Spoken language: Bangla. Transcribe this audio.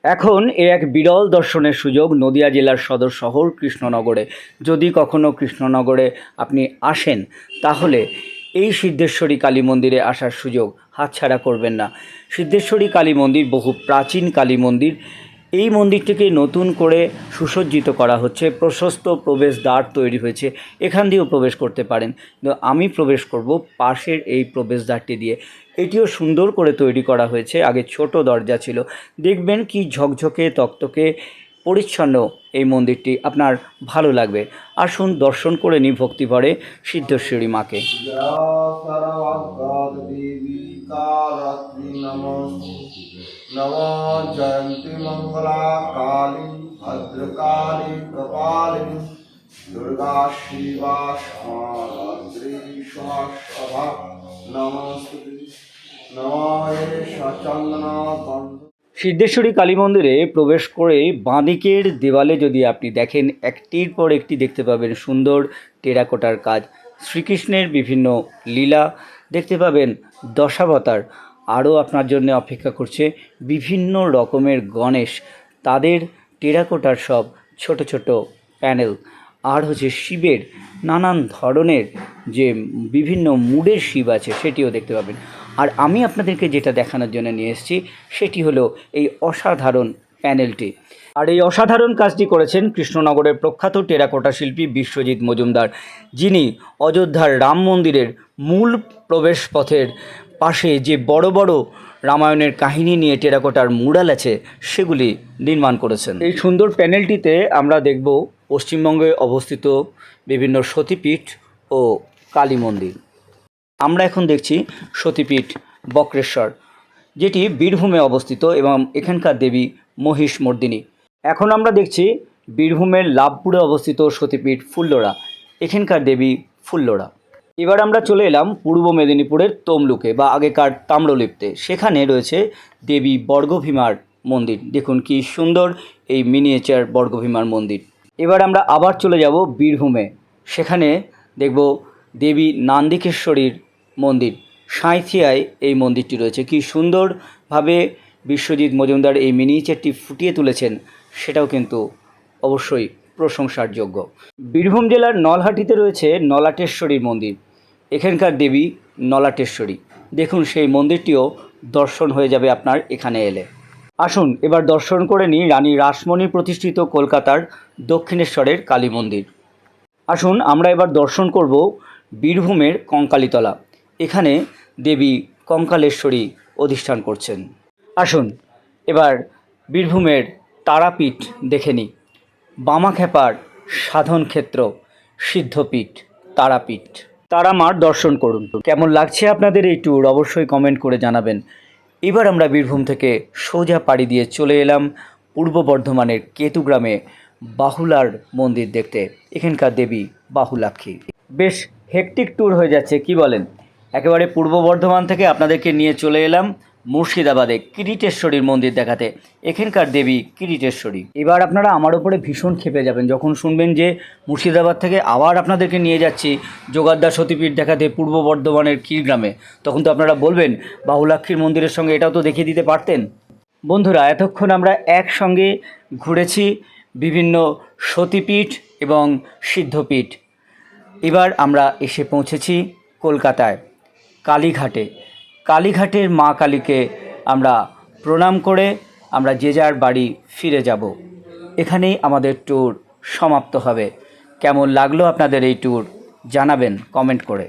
এখন এক বিরল দর্শনের সুযোগ নদিয়া জেলার সদর শহর কৃষ্ণনগরে। যদি কখনো কৃষ্ণনগরে আপনি আসেন তাহলে এই সিদ্ধেশ্বরী কালী মন্দিরে আসার সুযোগ হাতছাড়া করবেন না। সিদ্ধেশ্বরী কালী মন্দির বহু প্রাচীন কালী মন্দির। এই মন্দিরটিকে নতুন করে সুসজ্জিত করা হচ্ছে, প্রশস্ত প্রবেশদ্বার তৈরি হয়েছে, এখান দিয়েও প্রবেশ করতে পারেন। কিন্তু আমি প্রবেশ করব পাশের এই প্রবেশদ্বারটি দিয়ে। এটিও সুন্দর করে তৈরি করা হয়েছে, আগে ছোট দরজা ছিল। দেখবেন কি ঝকঝকে তকতকে পরিচ্ছন্ন এই মন্দিরটি, আপনার ভালো লাগবে। আসুন দর্শন করে নিই ভক্তিভরে সিদ্ধেশ্বরী মাকে। नमो जयंती मंगला काली भद्रकाली कपालिनी दुर्गा शिवा स्वामी स्वाहा नमस्ते नमः चंदना সিদ্ধেশ্বরী কালী মন্দিরে প্রবেশ করে বাঁদিকের দেওয়ালে যদি আপনি দেখেন, একটির পর একটি দেখতে পাবেন সুন্দর টেরাকোটার কাজ, শ্রীকৃষ্ণের বিভিন্ন লীলা দেখতে পাবেন, দশাবতার। আরও আপনার জন্য অপেক্ষা করছে বিভিন্ন রকমের গণেশ, তাদের টেরাকোটার সব ছোট ছোট প্যানেল। আর হচ্ছে শিবের নানান ধরনের যে বিভিন্ন মুডের শিব আছে সেটিও দেখতে পাবেন। আর আমি আপনাদেরকে যেটা দেখানোর জন্য নিয়ে এসেছি সেটি হলো এই অসাধারণ প্যানেলটি। আর এই অসাধারণ কাজটি করেছেন কৃষ্ণনগরের প্রখ্যাত টেরাকোটা শিল্পী বিশ্বজিৎ মজুমদার, যিনি অযোধ্যার রাম মন্দিরের মূল প্রবেশপথের পাশে যে বড় বড় রামায়ণের কাহিনী নিয়ে টেরাকোটার মুরাল আছে সেগুলি নির্মাণ করেছেন। এই সুন্দর প্যানেলটিতে আমরা দেখব পশ্চিমবঙ্গে অবস্থিত বিভিন্ন সতীপীঠ ও কালী মন্দির। আমরা এখন দেখছি সতীপীঠ বক্রেশ্বর, যেটি বীরভূমে অবস্থিত এবং এখানকার দেবী মহিষমর্দিনী। এখন আমরা দেখছি বীরভূমের লাভপুরে অবস্থিত সতীপীঠ ফুল্লরা, এখানকার দেবী ফুল্লরা। এবার আমরা চলে এলাম পূর্ব মেদিনীপুরের তমলুকে বা আগেকার তাম্রলিপ্তে, সেখানে রয়েছে দেবী বর্গভীমার মন্দির। দেখুন কি সুন্দর এই মিনিয়েচার বর্গভীমার মন্দির। এবার আমরা আবার চলে যাব বীরভূমে, সেখানে দেখব দেবী নান্দিকেশ্বরীর মন্দির। সাঁইথিয়ায় এই মন্দিরটি রয়েছে। কি সুন্দরভাবে বিশ্বজিৎ মজুমদার এই মিনিয়েচারটি ফুটিয়ে তুলেছেন, সেটাও কিন্তু অবশ্যই প্রশংসার যোগ্য। বীরভূম জেলার নলহাটিতে রয়েছে নলাটেশ্বরীর মন্দির, এখানকার দেবী নলাটেশ্বরী। দেখুন সেই মন্দিরটিও দর্শন হয়ে যাবে আপনার এখানে এলে। আসুন এবার দর্শন করে নিই রানী রাসমণি প্রতিষ্ঠিত কলকাতার দক্ষিণেশ্বরের কালী মন্দির। আসুন আমরা এবার দর্শন করব বীরভূমের কঙ্কালীতলা, এখানে দেবী কঙ্কালেশ্বরী অধিষ্ঠান করছেন। আসুন এবার বীরভূমের তারাপীঠ দেখে নিই, বামাখ্যাপার সাধন ক্ষেত্র সিদ্ধপীঠ তারাপীঠ। তারামার দর্শন করুন। কেমন লাগছে আপনাদের এই ট্যুর অবশ্যই কমেন্ট করে জানাবেন। এবার আমরা বীরভূম থেকে সোজা পাড়ি দিয়ে চলে এলাম পূর্ব বর্ধমানের কেতুগ্রামে বাহুলার মন্দির দেখতে, এখানকার দেবী বাহুলাক্ষী। বেশ হেকটিক ট্যুর হয়ে যাচ্ছে, কি বলেন? একেবারে পূর্ব বর্ধমান থেকে আপনাদেরকে নিয়ে চলে এলাম মুর্শিদাবাদে কিরিটেশ্বরীর মন্দির দেখাতে, এখানকার দেবী কিরিটেশ্বরী। এবার আপনারা আমার ওপরে ভীষণ ক্ষেপে যাবেন যখন শুনবেন যে মুর্শিদাবাদ থেকে আবার আপনাদেরকে নিয়ে যাচ্ছি যোগাদ্দা সতীপীঠ দেখাতে পূর্ব বর্ধমানের ক্ষীরগ্রামে। তখন তো আপনারা বলবেন বাহুলাক্ষীর মন্দিরের সঙ্গে এটাও তো দেখিয়ে দিতে পারতেন। বন্ধুরা, এতক্ষণ আমরা একসঙ্গে ঘুরেছি বিভিন্ন সতীপীঠ এবং সিদ্ধপীঠ। এবার আমরা এসে পৌঁছেছি কলকাতায় কালীঘাটে। কালীঘাটের মা কালীকে আমরা প্রণাম করে আমরা যে যার বাড়ি ফিরে যাব। এখানেই আমাদের ট্যুর সমাপ্ত হবে। কেমন লাগলো আপনাদের এই ট্যুর জানাবেন কমেন্ট করে।